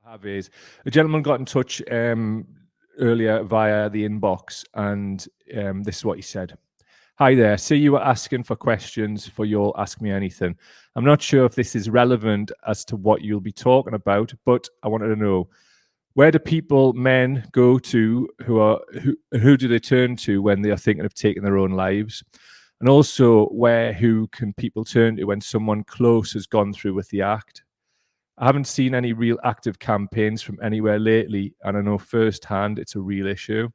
have is a gentleman got in touch earlier via the inbox, and this is what he said. Hi there. See, you were asking for questions for your Ask Me Anything. I'm not sure if this is relevant as to what you'll be talking about, but I wanted to know, where do people, men, go to who do they turn to when they are thinking of taking their own lives? And also, who can people turn to when someone close has gone through with the act? I haven't seen any real active campaigns from anywhere lately, and I know firsthand it's a real issue.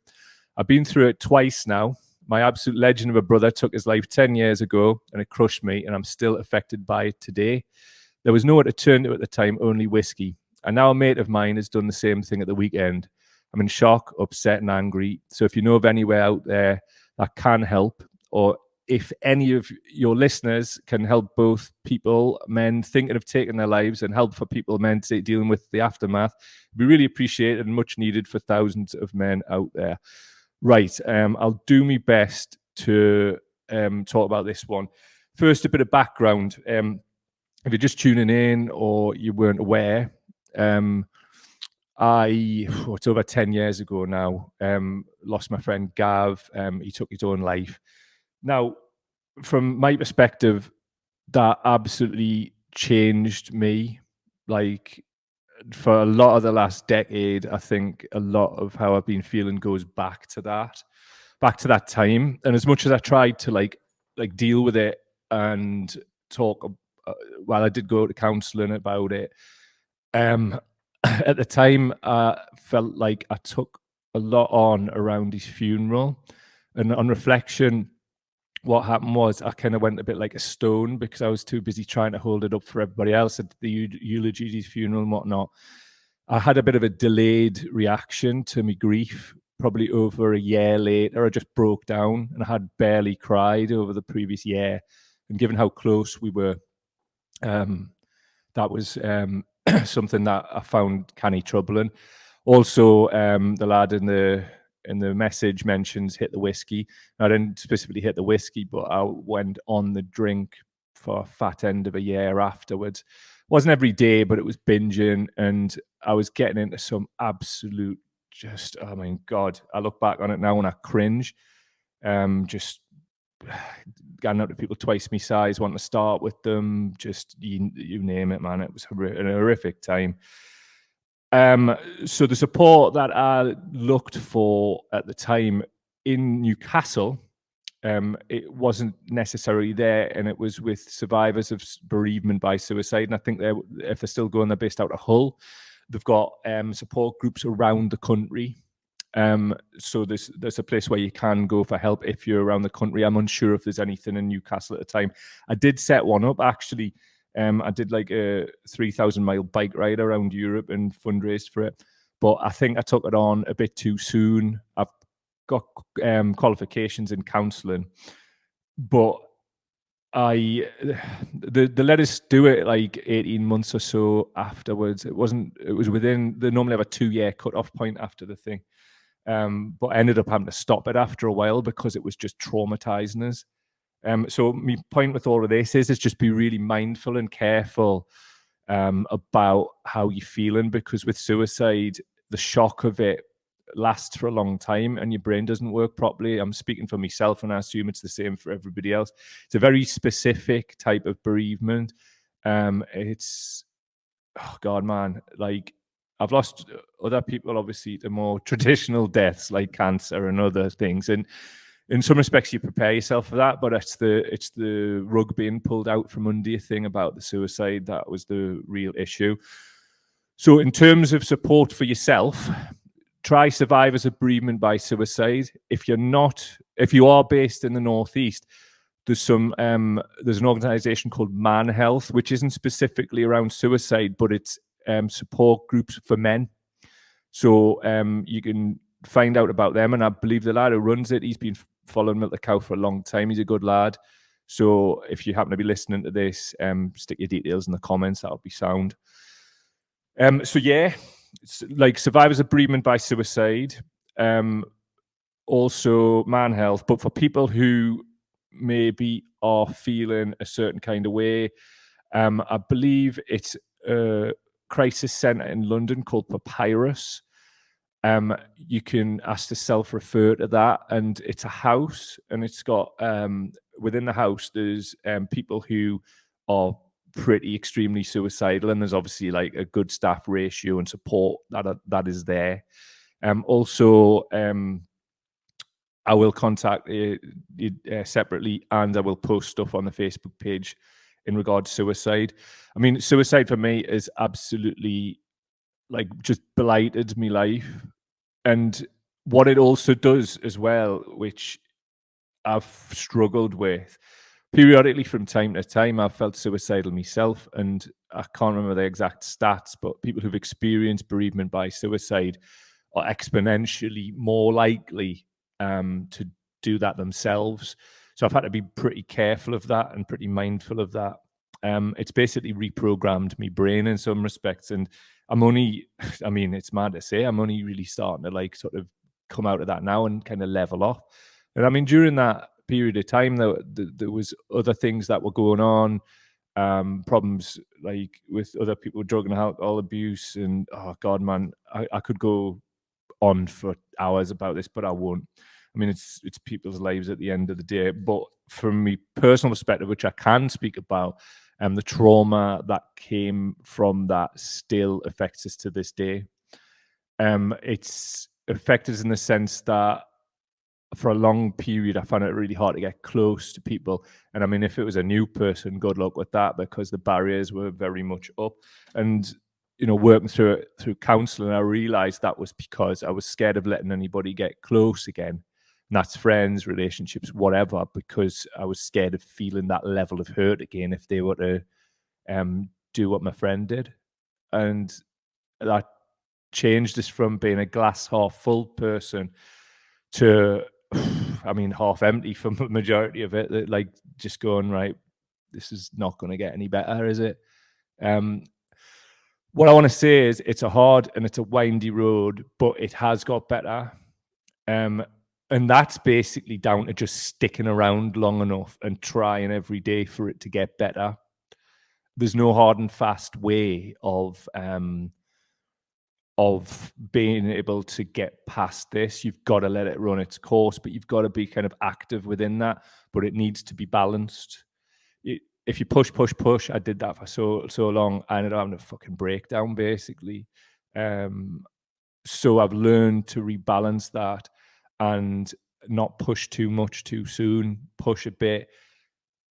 I've been through it twice now. My absolute legend of a brother took his life 10 years ago, and it crushed me, and I'm still affected by it today. There was nowhere to turn to at the time, only whiskey. And now a mate of mine has done the same thing at the weekend. I'm in shock, upset, and angry. So if you know of anywhere out there that can help, or if any of your listeners can help both people, men thinking of taking their lives, and help for people, men dealing with the aftermath, we really appreciate it and much needed for thousands of men out there. Right, I'll do my best to talk about this one. First, a bit of background. If you're just tuning in or you weren't aware, it's over 10 years ago now, lost my friend Gav. He took his own life. Now, from my perspective, that absolutely changed me. Like, for a lot of the last decade, I think a lot of how I've been feeling goes back to that time. And as much as I tried to like deal with it and talk, I did go to counselling about it. At the time, I felt like I took a lot on around his funeral, and on reflection, what happened was I kind of went a bit like a stone because I was too busy trying to hold it up for everybody else at the eulogy, his funeral and whatnot. I had a bit of a delayed reaction to my grief. Probably over a year later, I just broke down, and I had barely cried over the previous year. And given how close we were, that was something that I found canny troubling. Also, the lad in the message mentions hit the whiskey. I didn't specifically hit the whiskey, but I went on the drink for a fat end of a year afterwards. It wasn't every day, but it was binging, and I was getting into some absolute oh my God, I look back on it now and I cringe. Just going out to people twice my size, wanting to start with them, just you name it, man. It was a horrific time. So the support that I looked for at the time in Newcastle, it wasn't necessarily there, and it was with survivors of bereavement by suicide. And I think if they're still going, they're based out of Hull. They've got support groups around the country. So there's a place where you can go for help if you're around the country. I'm unsure if there's anything in Newcastle at the time. I did set one up, actually. I did like a 3,000-mile bike ride around Europe and fundraised for it. But I think I took it on a bit too soon. I've got qualifications in counselling, but they let us do it like 18 months or so afterwards. It was within, they normally have a 2-year cut-off point after the thing. But I ended up having to stop it after a while because it was just traumatizing us. So my point with all of this is just be really mindful and careful about how you're feeling, because with suicide, the shock of it lasts for a long time and your brain doesn't work properly. I'm speaking for myself, and I assume it's the same for everybody else. It's a very specific type of bereavement. It's, oh God, man, like I've lost other people, obviously, to more traditional deaths like cancer and other things. And in some respects, you prepare yourself for that, but it's the rug being pulled out from under you thing about the suicide that was the real issue. So in terms of support for yourself, try survivors of bereavement by suicide. If you are based in the Northeast, there's an organization called Man Health, which isn't specifically around suicide, but it's support groups for men. So you can find out about them, and I believe the lad who runs it, he's been following Milk the Cow for a long time. He's a good lad. So if you happen to be listening to this, stick your details in the comments. That'll be sound. So yeah, it's like survivors of bereavement by suicide. Also Man Health, but for people who maybe are feeling a certain kind of way, I believe it's crisis centre in London called Papyrus. You can ask to self-refer to that, and it's a house, and it's got within the house there's people who are pretty extremely suicidal, and there's obviously like a good staff ratio and support that is there. Also, I will contact you separately, and I will post stuff on the Facebook page in regard to suicide. I mean, suicide for me is absolutely like just blighted my life. And what it also does as well, which I've struggled with periodically from time to time, I've felt suicidal myself, and I can't remember the exact stats, but people who've experienced bereavement by suicide are exponentially more likely to do that themselves. So I've had to be pretty careful of that and pretty mindful of that. It's basically reprogrammed my brain in some respects, and I'm only, I mean, it's mad to say, I'm only really starting to like sort of come out of that now and kind of level off. And I mean, during that period of time, there was other things that were going on, problems like with other people, drug and alcohol abuse, and oh god, man, I could go on for hours about this, but I won't. I mean, it's people's lives at the end of the day. But from my personal perspective, which I can speak about, the trauma that came from that still affects us to this day. It's affected us in the sense that for a long period, I found it really hard to get close to people. And I mean, if it was a new person, good luck with that, because the barriers were very much up. And you know, working through it through counselling, I realised that was because I was scared of letting anybody get close again. And that's friends, relationships, whatever, because I was scared of feeling that level of hurt again if they were to do what my friend did. And that changed us from being a glass half full person to, I mean, half empty for the majority of it. Like just going, right, this is not going to get any better, is it? What I want to say is it's a hard and it's a windy road, but it has got better. And that's basically down to just sticking around long enough and trying every day for it to get better. There's no hard and fast way of being able to get past this. You've got to let it run its course, but you've got to be kind of active within that. But it needs to be balanced. If you push, I did that for so long. I ended up having a fucking breakdown, basically. So I've learned to rebalance that and not push too much too soon. Push a bit,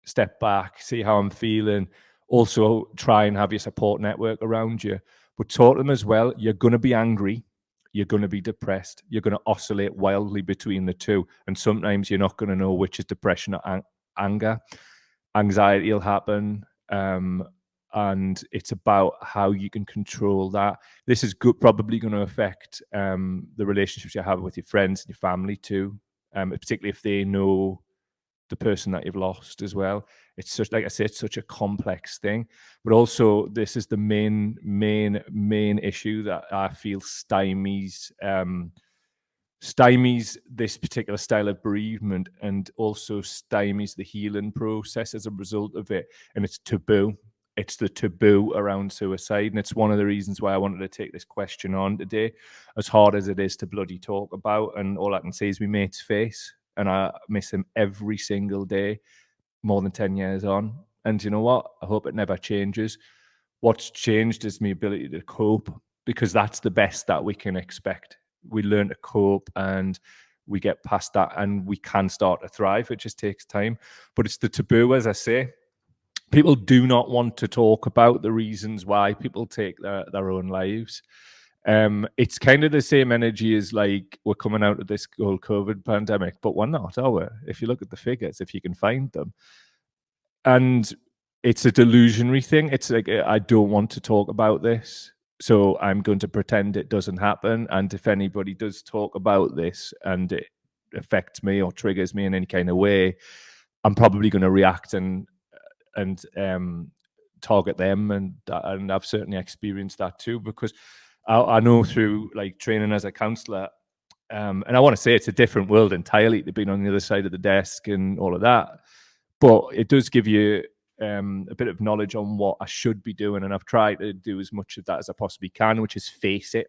step back, see how I'm feeling. Also, try and have your support network around you. But talk to them as well. You're going to be angry. You're going to be depressed. You're going to oscillate wildly between the two. And sometimes you're not going to know which is depression or anger. Anxiety will happen. And it's about how you can control that. This is probably going to affect the relationships you have with your friends and your family too, particularly if they know the person that you've lost as well. It's such, like I said, it's such a complex thing. But also, this is the main issue that I feel stymies this particular style of bereavement, and also stymies the healing process as a result of it. And it's taboo. It's the taboo around suicide. And it's one of the reasons why I wanted to take this question on today, as hard as it is to bloody talk about. And all I can say is my mate's face, and I miss him every single day, more than 10 years on. And you know what? I hope it never changes. What's changed is my ability to cope, because that's the best that we can expect. We learn to cope and we get past that and we can start to thrive. It just takes time. But it's the taboo, as I say. People do not want to talk about the reasons why people take their own lives. It's kind of the same energy as like we're coming out of this whole COVID pandemic, but we're not, are we? If you look at the figures, if you can find them. And it's a delusionary thing. It's like, I don't want to talk about this, so I'm going to pretend it doesn't happen. And if anybody does talk about this and it affects me or triggers me in any kind of way, I'm probably going to react and target them. And I've certainly experienced that too, because I know through like training as a counsellor, and I want to say it's a different world entirely to being on the other side of the desk and all of that, but it does give you a bit of knowledge on what I should be doing, and I've tried to do as much of that as I possibly can, which is face it,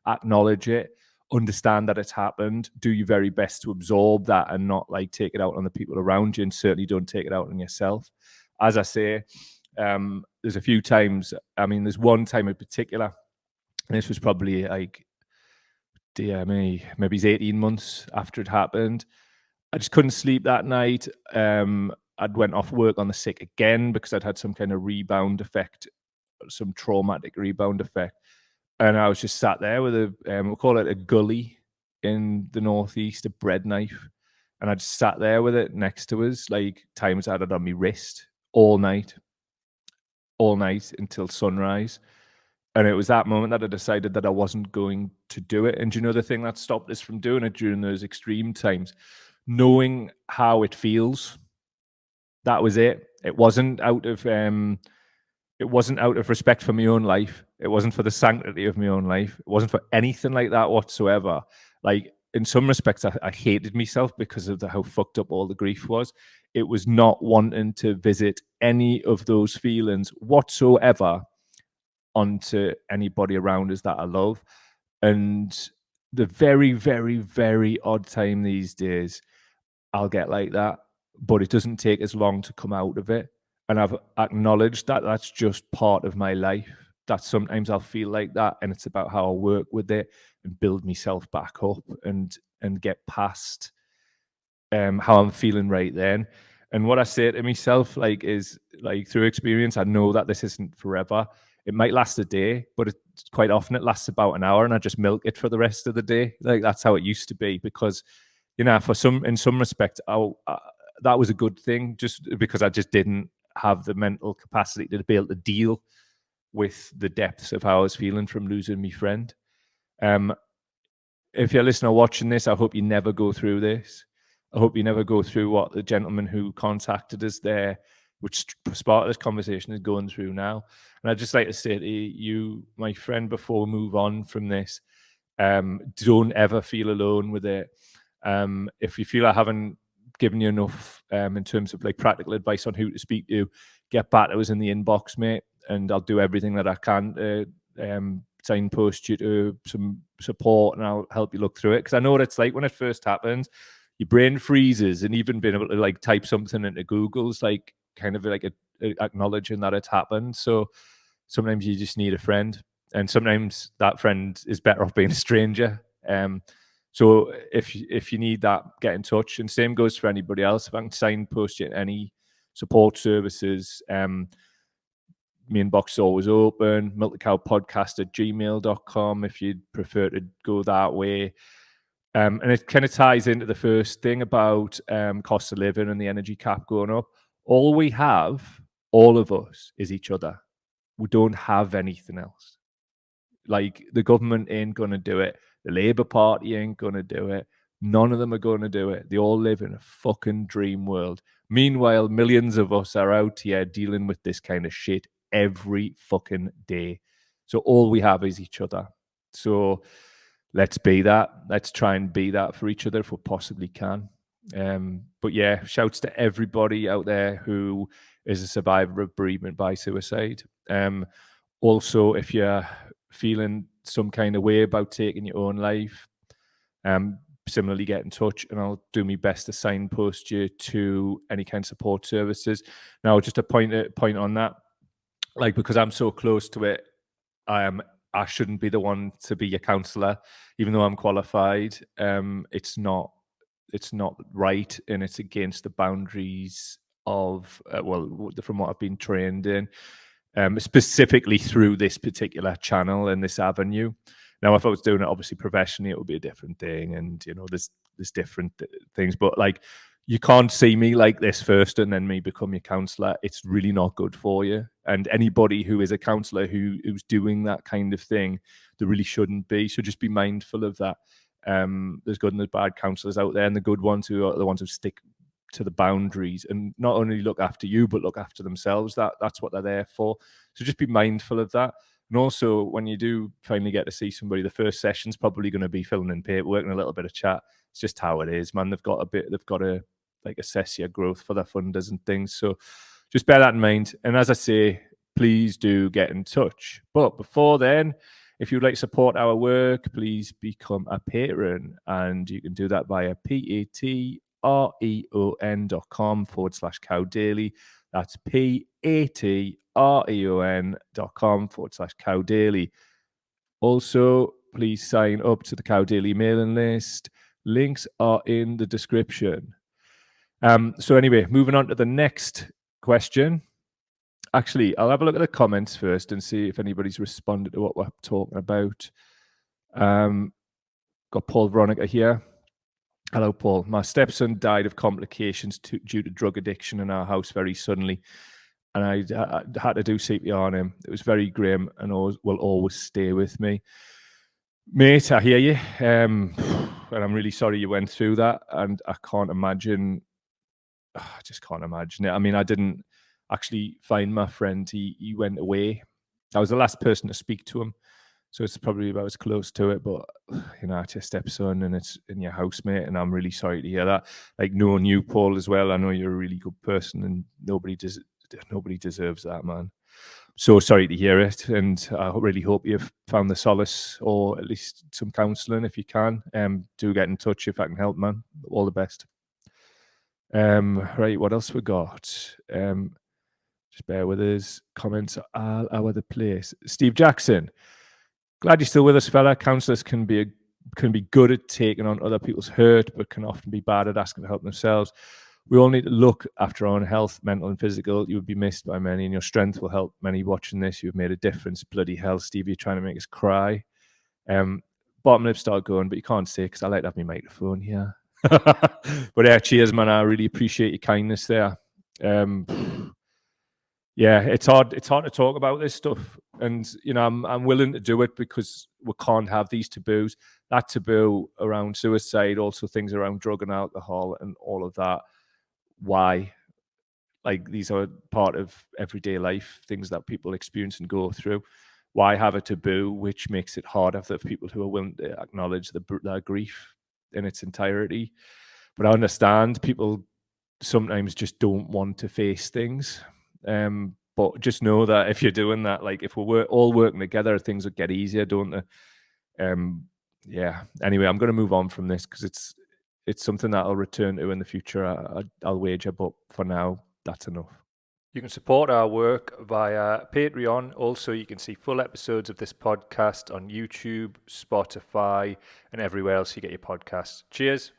acknowledge it, understand that it's happened, do your very best to absorb that and not like take it out on the people around you, and certainly don't take it out on yourself. As I say, there's a few times, I mean, there's one time in particular, and this was probably like, dear me, maybe it's 18 months after it happened. I just couldn't sleep that night. I'd went off work on the sick again because I'd had some kind of rebound effect, some traumatic rebound effect. And I was just sat there with a, we'll call it a gully in the northeast, a bread knife. And I just sat there with it next to us, like times I had it on my wrist all night until sunrise. And it was that moment that I decided that I wasn't going to do it. And do you know the thing that stopped us from doing it during those extreme times? Knowing how it feels. That was it. It wasn't out of respect for my own life. It wasn't for the sanctity of my own life. It wasn't for anything like that whatsoever. Like, in some respects, I hated myself because of how fucked up all the grief was. It was not wanting to visit any of those feelings whatsoever onto anybody around us that I love. And the very, very, very odd time these days, I'll get like that, but it doesn't take as long to come out of it. And I've acknowledged that that's just part of my life. That sometimes I'll feel like that, and it's about how I work with it and build myself back up and get past how I'm feeling right then. And what I say to myself, like, is like, through experience, I know that this isn't forever. It might last a day, but it's quite often it lasts about an hour, and I just milk it for the rest of the day. Like, that's how it used to be, because, you know, in some respect, that was a good thing, just because I just didn't have the mental capacity to be able to deal with the depths of how I was feeling from losing my friend. If you're listening or watching this, I hope you never go through this. I hope you never go through what the gentleman who contacted us there, which sparked this conversation, is going through now. And I'd just like to say to you, my friend, before we move on from this, don't ever feel alone with it. If you feel I haven't given you enough in terms of like practical advice on who to speak to, get back to us in the inbox, mate, and I'll do everything that I can to signpost you to some support, and I'll help you look through it. Because I know what it's like when it first happens. Your brain freezes, and even being able to like type something into Google's like kind of like acknowledging that it's happened. So sometimes you just need a friend, and sometimes that friend is better off being a stranger. So if you need that, get in touch. And same goes for anybody else. If I can signpost you any support services, my inbox is always open. milkthecowpodcast@gmail.com if you'd prefer to go that way. And it kind of ties into the first thing about cost of living and the energy cap going up. All we have, all of us, is each other. We don't have anything else. Like, the government ain't going to do it. The Labour Party ain't going to do it. None of them are going to do it. They all live in a fucking dream world. Meanwhile, millions of us are out here dealing with this kind of shit every fucking day. So all we have is each other. So let's be that. Let's try and be that for each other if we possibly can. But yeah, shouts to everybody out there who is a survivor of bereavement by suicide. Also, if you're feeling some kind of way about taking your own life, similarly, get in touch, and I'll do my best to signpost you to any kind of support services. Now, just a point on that, like, because I'm so close to it, I shouldn't be the one to be your counsellor, even though I'm qualified. It's not right, and it's against the boundaries of from what I've been trained in, specifically through this particular channel and this avenue. Now, if I was doing it obviously professionally, it would be a different thing, and you know, there's different things. But like, you can't see me like this first and then me become your counsellor. It's really not good for you. And anybody who is a counsellor who's doing that kind of thing, they really shouldn't be. So just be mindful of that. There's good and there's bad counsellors out there, and the good ones who are the ones who stick to the boundaries and not only look after you, but look after themselves. That's what they're there for. So just be mindful of that. And also, when you do finally get to see somebody, the first session's probably going to be filling in paperwork and a little bit of chat. It's just how it is, man. They've got to like assess your growth for their funders and things. So just bear that in mind. And as I say, please do get in touch. But before then, if you'd like to support our work, please become a patron. And you can do that via patreon.com/cowdaily. That's patreon.com/cowdaily. Also, please sign up to the Cow Daily mailing list. Links are in the description. So anyway, moving on to the next question. Actually, I'll have a look at the comments first and see if anybody's responded to what we're talking about. Got Paul Veronica here. Hello, Paul. My stepson died of complications due to drug addiction in our house very suddenly, and I had to do CPR on him. It was very grim and will always stay with me. Mate, I hear you, and I'm really sorry you went through that, and I can't imagine. I just can't imagine it. I mean, I didn't actually find my friend. He went away. I was the last person to speak to him, so it's probably about as close to it. But you know, it's your stepson and it's in your housemate, and I'm really sorry to hear that. Like, knowing you, Paul, as well, I know you're a really good person, and nobody deserves that, man. So sorry to hear it, and I really hope you've found the solace or at least some counselling if you can. Do get in touch if I can help, man. All the best. Right, what else we got? Just bear with us. Comments all over the place. Steve Jackson, glad you're still with us, fella. Counsellors can be good at taking on other people's hurt, but can often be bad at asking for help themselves. We all need to look after our own health, mental and physical. You would be missed by many, and your strength will help many watching this. You've made a difference. Bloody hell, Steve, you're trying to make us cry. Bottom lip start going, but you can't say because I like to have my microphone here. But yeah, cheers, man. I really appreciate your kindness there. Yeah, it's hard to talk about this stuff, and you know, I'm willing to do it because we can't have these taboos. That taboo around suicide, also things around drug and alcohol, and all of that. Why? Like, these are part of everyday life, things that people experience and go through. Why have a taboo which makes it harder for people who are willing to acknowledge their grief in its entirety? But I understand people sometimes just don't want to face things. But just know that if you're doing that, like, if we're all working together, things will get easier, don't they? Yeah. Anyway, I'm going to move on from this because it's something that I'll return to in the future. I'll wager, but for now, that's enough. You can support our work via Patreon. Also, you can see full episodes of this podcast on YouTube, Spotify, and everywhere else you get your podcasts. Cheers.